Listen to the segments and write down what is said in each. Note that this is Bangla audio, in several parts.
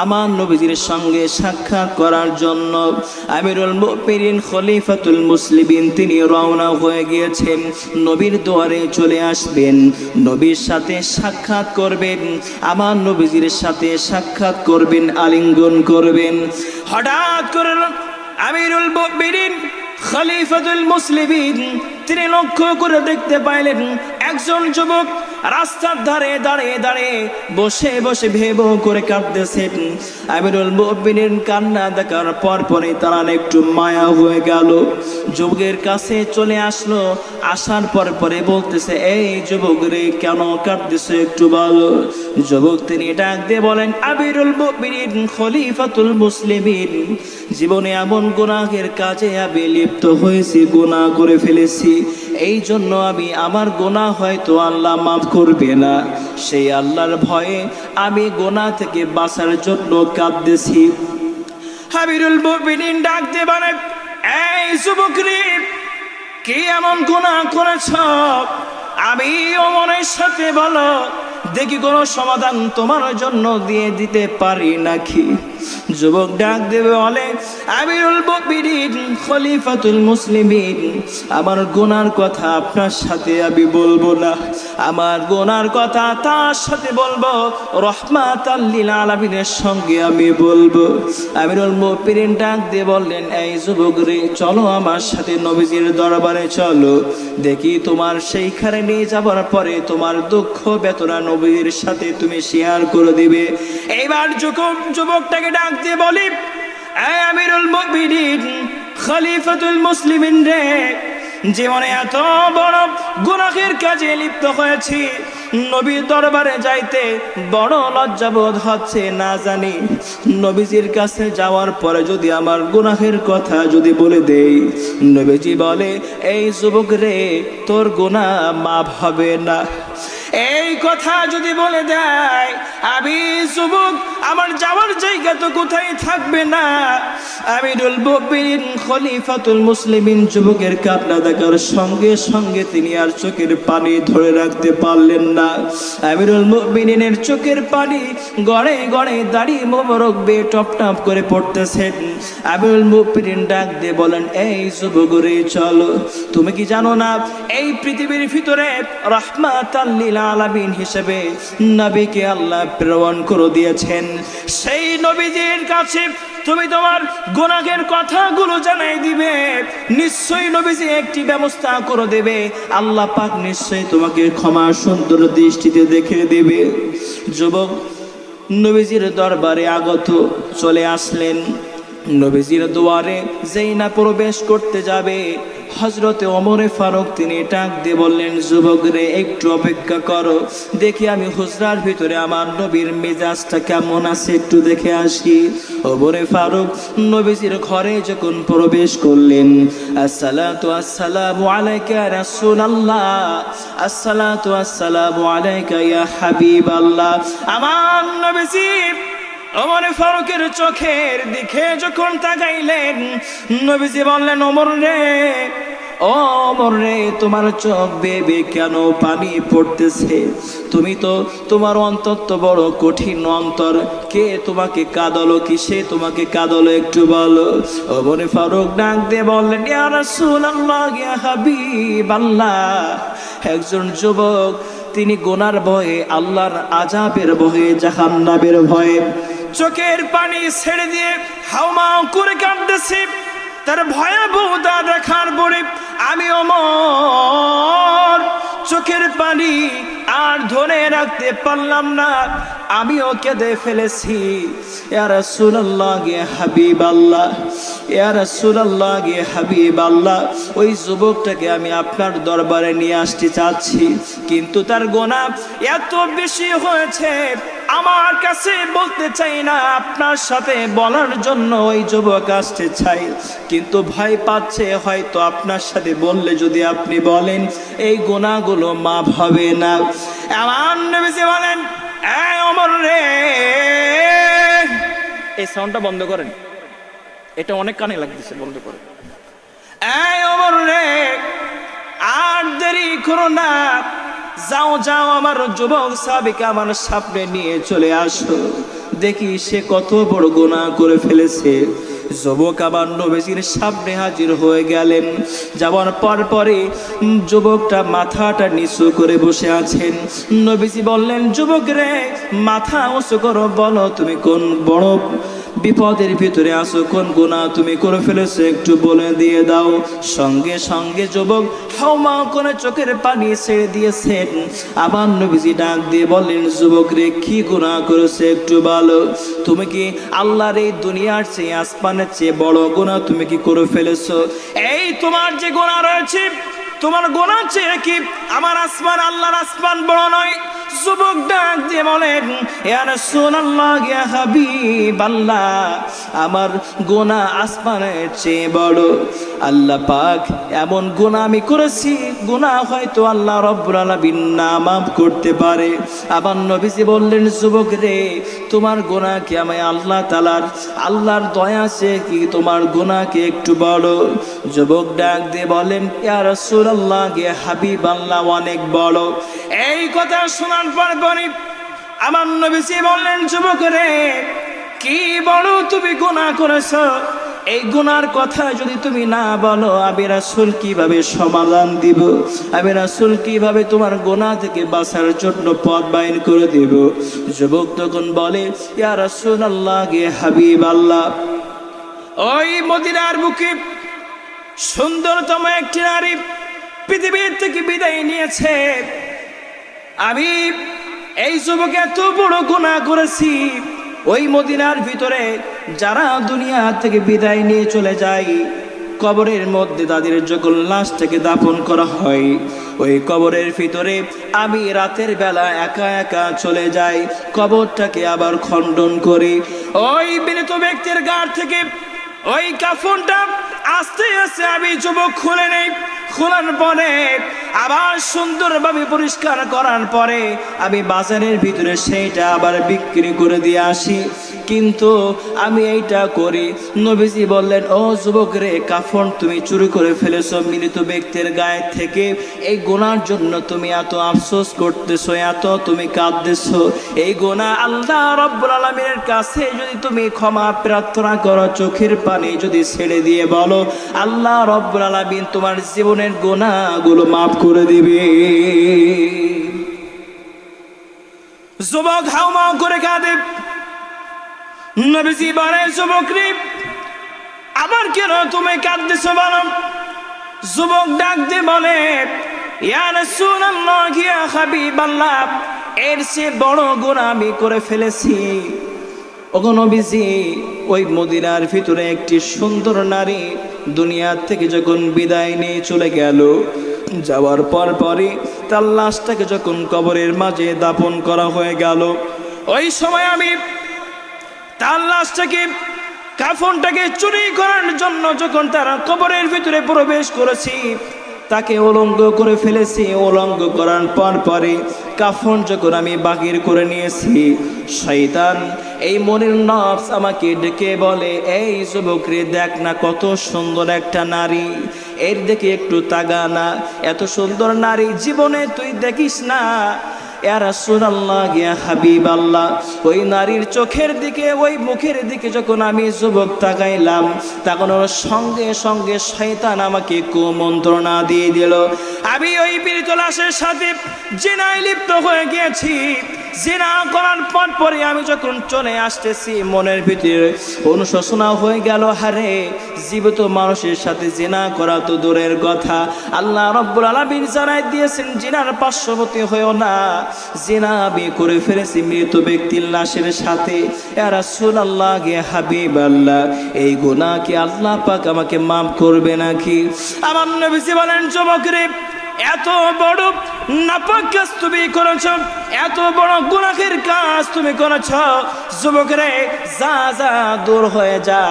আমার নবীজির সঙ্গে সাক্ষাৎ করার জন্য আমিরুল মুমিনিন খলিফাতুল মুসলিমিন তিনি রওনা হয়ে গিয়েছেন। নবীর দুয়ারে চলে আসবেন, নবীর সাথে সাক্ষাৎ করবেন, আমার নবীজির সাথে সাক্ষাৎ করবেন, আলিঙ্গন করবেন। হঠাৎ করে আমিরুল মুমিনিন খলিফাতুল মুসলিমিন তিনি লক্ষ্য করে দেখতে পাইলেন একজন যুবক রাস্তার ধারে দাঁড়িয়ে দাঁড়িয়ে বসে বসে ভেব করে কাঁদতেছেন। আমিরুল মুমিনিন কান্না দেখার পরই তার একটু মায়া হয়ে গেল, যুবকের কাছে চলে আসলো। আসার পরে বলতেছে, এই যুবক রে, কেন কাঁদতেছে একটু বলো। যুবক তিনি ডাক দিয়ে বলেন, আমিরুল মুমিনিন খলিফাতুল মুসলিমিন, জীবনে এমন গুনাহের কাজে আমি লিপ্ত হয়েছি, গুনাহ করে ফেলেছি, এই জন্য আমার গুনাহ হয়তো আল্লাহ মাফ করবে না, সেই আল্লাহর ভয়ে আমি গুনাহ থেকে বাঁচার জন্য কাঁদতেছি। আমিরুল মুমিনিন ডাক দিয়ে বলেন, এই যুবক রে, কি এমন গুনাহ করেছ? আমি ওমরের সাথে বলো, দেখি কোনো সমাধান তোমার জন্য দিয়ে দিতে পারি নাকি। যুবক ডাক দেবে বলে, আমিরুল মুমিনিন খলিফাতুল মুসলিমিন, আমার গুনার কথা আপনার সাথে আমি বলবো না, আমার গুনার কথা তার সাথে বলবো, রহমাতাল লিল আলামিনের সঙ্গে আমি বলবো। আমিরুল মুমিনিন ডাক দিয়ে বললেন, এই যুবক রে, চলো আমার সাথে নবীজির দরবারে চলো, দেখি তোমার সেইখানে নিয়ে যাবার পরে তোমার দুঃখ বেদনা নবীর সাথে তুমি শেয়ার করে দিবে। এইবার যুবকটাকে ডাক দিয়ে বলি, এই আমিরুল মুমিনিন খলিফাতুল মুসলিমিন রে, জীবনে এত বড় গুনাহের কাজে লিপ্ত হয়েছি, নবীর দরবারে যাইতে বড় লজ্জাবোধ হচ্ছে, না জানি নবীজির কাছে যাওয়ার পরে যদি আমার গুনাহের কথা যদি বলে দেই, নবীজি বলে, এই যুবক রে, তোর গুনাহ মাফ হবে না। এই কথা যদি বলে দেয়, আমি যুবক, আমার যাওয়ার জায়গা তো কোথায় থাকবে না। আমিরুল মুমিনিন খলিফাতুল মুসলিমিন যুবকের কান্না দেখার সঙ্গে সঙ্গে তিনি আর চোখের পানি ধরে রাখতে পারলেন না। আমিরুল মুমিনিনের চোখের পানি গড়ে গড়ে দাড়ি মোবারক বেয়ে টপ টপ করে পড়তেছেন। আমিরুল মুমিনিন ডাক দিয়ে বলেন, এই যুবক রে, চলো, তুমি কি জানো না এই পৃথিবীর ভিতরে রহমাতাল লিল আলামিন হিসেবে নবীকে আল্লাহ প্রেরণ করে দিয়েছেন, সেই নবীজির কাছে তুমি তোমার গুনাহের কথাগুলো জানাই দিবে, নিশ্চয়ই নবীজি একটি ব্যবস্থা করে দেবে, আল্লাহ পাক নিশ্চয়ই তোমাকে ক্ষমা সুন্দর দৃষ্টিতে দেখে দেবে। যুবক নবীজির দরবারে আগত চলে আসলেন। নবীজির দুয়ারে যেই না প্রবেশ করতে যাবে, হযরতে ওমর ফারুক তিনি ডাক দিয়ে বললেন, যুবক রে, একটু অপেক্ষা করো, দেখি আমি হুজরার ভিতরে আমার নবীর মেজাজটা কেমন আছে একটু দেখে আসি। ওমর ফারুক নবীজির ঘরে যখন প্রবেশ করলেন, আসসালাতু আসসালামু আলাইকা ইয়া রাসূলুল্লাহ, আসসালাতু আসসালামু আলাইকা ইয়া হাবিবাল্লাহ। আমার নবীজি ওমর ফারুকের চোখের দিকে যখন তাকাইলেন, নবীজি বললেন, ওমর রে, ও ওমর রে, তোমার চোখ বেয়ে কেন পানি পড়তেছে? তুমি তো, তোমার অন্তর তো বড় কঠিন অন্তর, কে তোমাকে কাঁদালো, কিসে তোমাকে কাঁদালো একটু বলো। ওমর ফারুক ডাক দিয়ে বললেন, ইয়া রাসূলুল্লাহ, ইয়া হাবিবাল্লাহ, একজন যুবক তিনি গুনার ভয়ে, আল্লাহর আযাবের ভয়ে, জাহান্নামের ভয়ে চোখের পানি ছেড়ে দিয়ে হাউমাউ করে কাঁদতেছে। তার ভয়াবহতা দেখার পরে আমি ওমর চোখের পানি আর ধরে রাখতে পারলাম না, আমিও কেঁদে ফেলেছি। ইয়া রাসূলুল্লাহ, ইয়া হাবিবাল্লাহ, ইয়া রাসূলুল্লাহ, ইয়া হাবিবাল্লাহ, ওই যুবকটাকে আমি আপনার দরবারে নিয়ে আসতে চাচ্ছি, কিন্তু তার গুনাহ এত বেশি হয়েছে, আমার কাছে বলতে চাই না, আপনার সাথে বলার জন্য ওই যুবক আসতে চাই, কিন্তু ভয় পাচ্ছে, হয়তো আপনার সাথে বললে যদি আপনি বলেন এই গুনাহগুলো মাফ হবে না। আমার নবীজি বলেন, এই ওমর রে, এই সাউন্ডটা বন্ধ করেন, এটা অনেক কানে লাগতেছে, বন্ধ করেন। এই ওমর রে, আর দেরি করো না, যাও যাও, আমার যুবক সাহাবীকে আমার সামনে নিয়ে চলে আসো, দেখি সে কত বড় গুনাহ করে ফেলেছে। যুবক আবার নবীজির সামনে হাজির হয়ে গেলেন। যাওয়ার পরে যুবকটা মাথাটা নিচু করে বসে আছেন। নবীজি বললেন, যুবক রে, মাথা উঁচু করো, বলো তুমি কোন বড় বিপদের ভিতরে আছো, কোন গুনাহ তুমি করে ফেলেছো, একটু বলে দিয়ে দাও। সঙ্গে সঙ্গে যুবক হাউমা করে চোখের পানি ছেড়ে দিয়েছেন। আবার নবীজি ডাক দিয়ে বললেন, যুবক রে, কি গুনাহ করেছে একটু বলো। তুমি কি আল্লাহর এই দুনিয়ার চেয়ে আসমানের চেয়ে বড় গুনাহ তুমি কি করে ফেলেছো? এই তোমার যে গুনাহ রয়েছে, তোমার গুনাহ চেয়ে কি আমার আসমান, আল্লাহর আসমান বড় নয়? যুবক ডাক দিয়ে বলেন, ইয়া রাসূলুল্লাহ, ইয়া হাবিবাল্লাহ, আমার গুনাহ আসমানের চেয়ে বড়। আল্লাহ পাক এমন গুনাহ আমি করেছি, গুনাহ হয়তো আল্লাহ রাব্বুল আলামিন না মাফ করতে পারে। আবার নবীজি বললেন, যুবক রে, তোমার গুনাহ কি আমি আল্লাহর দয়া আছে কি তোমার গুনাহ কি একটু বড়? যুবক ডাক দিয়ে বলেন, ইয়া রাসূলুল্লাহ, ইয়া হাবিবাল্লাহ, অনেক বড়। এই কথা শোনার পরে আমার নবীজি বললেন, যুবক রে, কি বড় তুমি গুনাহ করেছো? এই গুনার কথা যদি তুমি না বলো, আমি রাসূল কিভাবে সমাধান দিব? আমি রাসূল কিভাবে তোমার গুনাহ থেকে বাঁচার জন্য পথ বাইর করে দেব? যুবক তখন বলে, ইয়া রাসূলুল্লাহ, ইয়া হাবিবাল্লাহ, ওই মদিনার বুকে সুন্দরতম একটি নারী পৃথিবীর থেকে বিদায় নিয়েছে। আমি এই যুবক এত বড় গুনাহ করেছি, ওই মদিনার ভিতরে যারা দুনিয়া থেকে বিদায় নিয়ে চলে যায়, কবরের মধ্যে তাদের যখন লাশটাকে দাফন করা হয়, ওই কবরের ভিতরে আমি রাতের বেলা একা একা চলে যাই, কবরটাকে আবার খণ্ডন করি। ওই মৃত ব্যক্তির গাড় থেকে ওই কাফনটা আস্তে আস্তে আমি যুবক খুলে নেই। খোলার পরে আবার সুন্দরভাবে পরিষ্কার করার পরে আমি বাজারের ভিতরে সেইটা আবার বিক্রি করে দিয়ে আসি। কিন্তু আমি এইটা করি। নবীজি বললেন, ও যুবক রে, কাফন তুমি চুরি করে ফেলেছো মৃত ব্যক্তির গায়ে থেকে, এই গুনার জন্য তুমি এত আফসোস করতেছো, এত তুমি কাঁদতেছো। এই গুনাহ আল্লাহ রাব্বুল আলামিনের কাছে যদি তুমি ক্ষমা প্রার্থনা করো, চোখের পানি যদি ছেড়ে দিয়ে বলো, আল্লাহ রাব্বুল আলামিন তোমার জীবনের গুনাহগুলো মাফ করে দিবে। যুবক হাউমাউ করে কাঁদে। নবীজি বলে, যুবক রে, আবার কেন তুমি কাঁদতেছো বলো? যুবক ডাক দিয়ে বলে, ইয়া রাসূলুল্লাহ, ইয়া হাবিবাল্লাহ, এর চেয়ে বড় গুনাহ আমি করে ফেলেছি। ওগো নবীজি, ওই মদিনার ভিতরে একটি সুন্দর নারী দুনিয়া থেকে যখন বিদায় নিয়ে চলে গেল, যাওয়ার পরে তার লাশটাকে যখন কবরের মাঝে দাফন করা হয়ে গেল, ওই সময় আমি তার লাশটাকে, কাফনটাকে চুরি করার জন্য যখন তারা কবরের ভিতরে প্রবেশ করেছি, তাকে উলঙ্গ করে ফেলেছি। উলঙ্গ করার পরে কাফন যখন আমি বাহির করে নিয়েছি, শয়তান, এই মনের নফস আমাকে ডেকে বলে, এই যুবক রে, দেখ না কত সুন্দর একটা নারী, এর দিকে একটু তাকা না, এত সুন্দর নারী জীবনে তুই দেখিস না। ইয়া রাসূলুল্লাহ, ইয়া হাবিবাল্লাহ, ওই নারীর চোখের দিকে, ওই মুখের দিকে যখন আমি যুবক তাকাইলাম, তখন ওর সঙ্গে সঙ্গে শয়তান আমাকে কুমন্ত্রণা দিয়ে দিল। আমি ওই মৃত লাশের সাথে জিনায় লিপ্ত হয়ে গিয়েছি। জিনা করার পরে আমি যখন চলে আসতেছি, মনের ভিতরে অনুশোচনা হয়ে গেল, হারে, জীবিত মানুষের সাথে জিনা করা তো দূরের কথা, আল্লাহ রাব্বুল আলামিন জানাই দিয়েছেন, জিনার পার্শ্ববর্তী হয়েও না। জিনা আমি করে ফেলেছি মৃত ব্যক্তির লাশের সাথে। ইয়া রাসূলুল্লাহ, ইয়া হাবিবাল্লাহ, এই গুনাহ কি আল্লাহ পাক আমাকে মাফ করবে নাকি? আমার নবীজি বলেন, যুবক রে, এত বড় নাপাক কাজ তুমি করেছ, এত বড় গুনাহের কাজ তুমি করেছ, যুবক রে, যা যা, দূর হয়ে যা,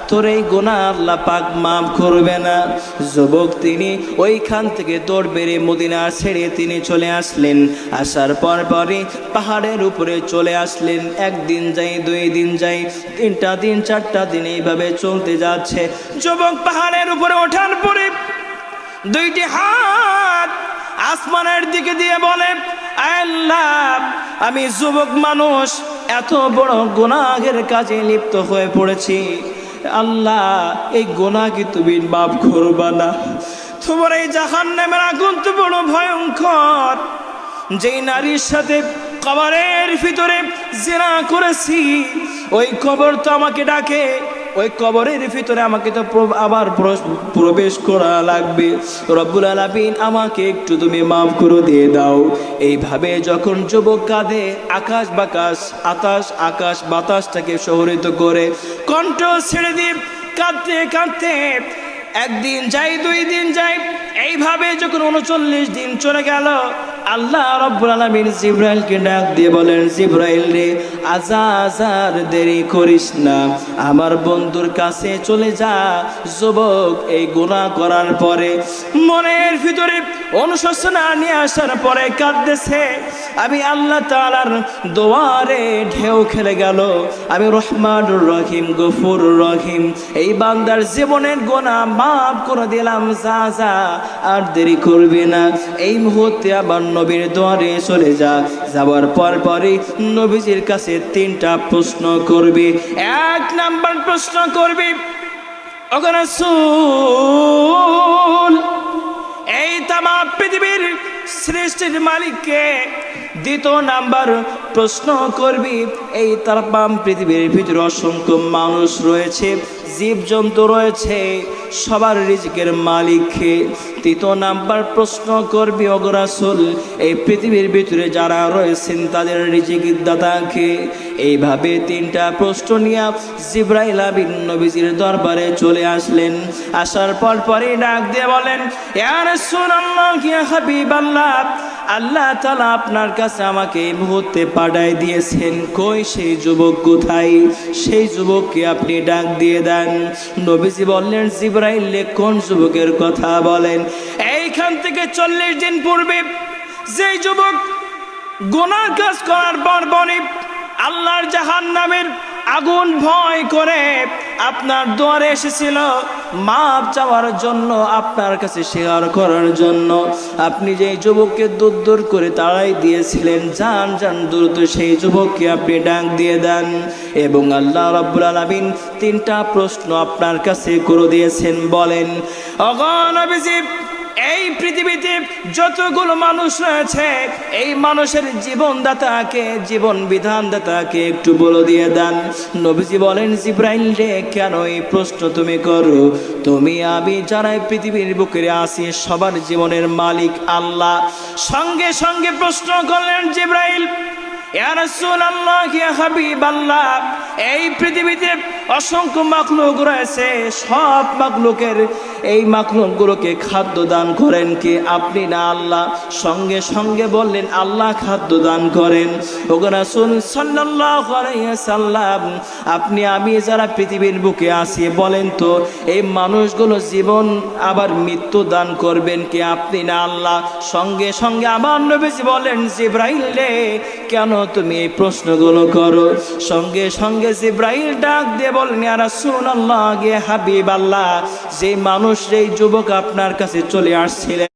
তোর এই গুনাহ আল্লাহ পাক মাফ করবে না। যুবক তিনি ওইখান থেকে দৌড় বেড়ে মদিনা ছেড়ে তিনি চলে আসলেন। আসার পরে পাহাড়ের উপরে চলে আসলেন। একদিন যাই, 2 দিন যাই, 3টা দিন, 4টা দিন এইভাবে চলতে যাচ্ছে। যুবক পাহাড়ের উপরে ওঠার পরে 2টি হাত আসমানের দিকে দিয়ে বলে, আল্লাহ, আমি যুবক মানুষ, এত বড় গুনাহের কাজে লিপ্ত হয়ে পড়েছি, আল্লাহ এই গুনাহ কি তুমি মাফ করবা না? তোমার এই জাহান্নামের আগুন তো বড় ভয়ঙ্কর। যেই নারীর সাথে কবরের ভিতরে জিনা করেছি, ওই কবর তো আমাকে ডাকে, ওই কবরের ভিতরে আমাকে তো আবার প্রবেশ করা লাগবে। রব্বুল আলামিন আমাকে একটু তুমি মাফ করে দিয়ে দাও। এইভাবে যখন যুবক কাঁদে, আকাশ বাতাসটাকে শহরিত করে কণ্ঠ ছেড়ে দিয়ে কাঁদতে কাঁদতে একদিন যাই, 2 দিন যাই, এইভাবে যখন 39 দিন চলে গেল, আল্লাহ রাব্বুল আলামিন জিবরাইলকে ডাক দিয়ে বলেন, জিবরাইল রে, আজার দেরি করিস না, আমার বন্ধুর কাছে চলে যা। যুবক এই গুনাহ করার পরে মনের ভিতরে অনুশোচনা নিয়ে আসার পরে কাঁদতেছে। আমি আল্লাহ তাআলার দোয়ারে ঢেউ খেলে গেল। আমি রহমানুর রহিম, গফুরুর রহিম, এই বান্দার জীবনের গুনাহ মাফ করে দিলাম, যা আর দেরি করবি না। এই মুহূর্তে আবার নবীর দোয়ারে চলে যা। যাওয়ার পরই নবীজির কাছে 3টা প্রশ্ন করবি। 1 নাম্বার প্রশ্ন করবি, ওগো রাসূল, এই তামাম পৃথিবীর সৃষ্টির মালিককে। 2 নাম্বার প্রশ্ন করবি, এই তামাম পৃথিবীর ভিতরে অসংখ্য মানুষ রয়েছে, জীবজন্তু রয়েছে, সবার রিজিকের মালিককে। 3 নাম্বার প্রশ্ন করবি, ওগো রাসূল, এই পৃথিবীর ভিতরে যারা রয়েছেন তাদের রিজিকের দাতাকে। এইভাবে 3টা প্রশ্ন নিয়ে জিবরাইল আমিন নবীজির দরবারে চলে আসলেন। আসার পরে ডাক দিয়ে বলেন, ইয়া রাসূলুল্লাহ, ইয়া হাবিবাল্লাহ, আল্লাহ তাআলা আপনার কাছে আমাকে এই মুহূর্তে পাঠায় দিয়েছেন। কই সেই যুবক কোথায়? সেই যুবককে আপনি ডাক দিয়ে দেন। নবীজি বললেন, জিবরাইল, কোন যুবকের কথা বলেন? এইখান থেকে 40 দিন পূর্বে যেই যুবক গুনাহ কাজ করার পর আল্লাহর জাহান্নামের আগুন ভয় করে আপনার দুয়ারে এসেছিল মাপ চাওয়ার জন্য, আপনার কাছে শেয়ার করার জন্য, আপনি যেই যুবককে দূর করে তাড়াই দিয়েছিলেন, যান দ্রুত সেই যুবককে আপনি ডাক দিয়ে দেন। এবং আল্লাহ রাব্বুল আলামিন 3টা প্রশ্ন আপনার কাছে করে দিয়েছেন। বলেন, ওগো নবীজি, এই পৃথিবীতে যতগুলো মানুষ রয়েছে, এই মানুষের জীবনদাতাকে, জীবন বিধানদাতাকে একটু বলে দিয়ে দেন। নবীজি বলেন, জিবরাইল রে, কেন এই প্রশ্ন তুমি করো? তুমি আমি যারা পৃথিবীর বুকে আছি সবার জীবনের মালিক আল্লাহ। সঙ্গে সঙ্গে প্রশ্ন করলেন জিবরাইল, ইয়া রাসূলুল্লাহ, ইয়া হাবিবাল্লাহ, এই পৃথিবীতে অসংখ্য মাখলুক রয়েছে, সব মাখলুকের এই মাখলুকগুলোকে খাদ্য দান করেন কে? আপনি না আল্লাহ? সঙ্গে সঙ্গে বললেন, আল্লাহ খাদ্য দান করেন। ওগো রাসূল সাল্লাল্লাহু আলাইহি সাল্লাম, আপনি আমি যারা পৃথিবীর বুকে আছি, বলেন তো এই মানুষগুলো জীবন আবার মৃত্যু দান করবেন কে? আপনি না আল্লাহ? সঙ্গে সঙ্গে আমার নবীজি বলেন, জিবরাইল রে, কেন তুমি এই প্রশ্নগুলো করো? সঙ্গে সঙ্গে জিবরাইল ডাক দিয়ে বলেন, ইয়া রাসূলুল্লাহ, ইয়া হাবিবাল্লাহ, যে মানুষ, যেই যুবক আপনার কাছে চলে আসছিলেন,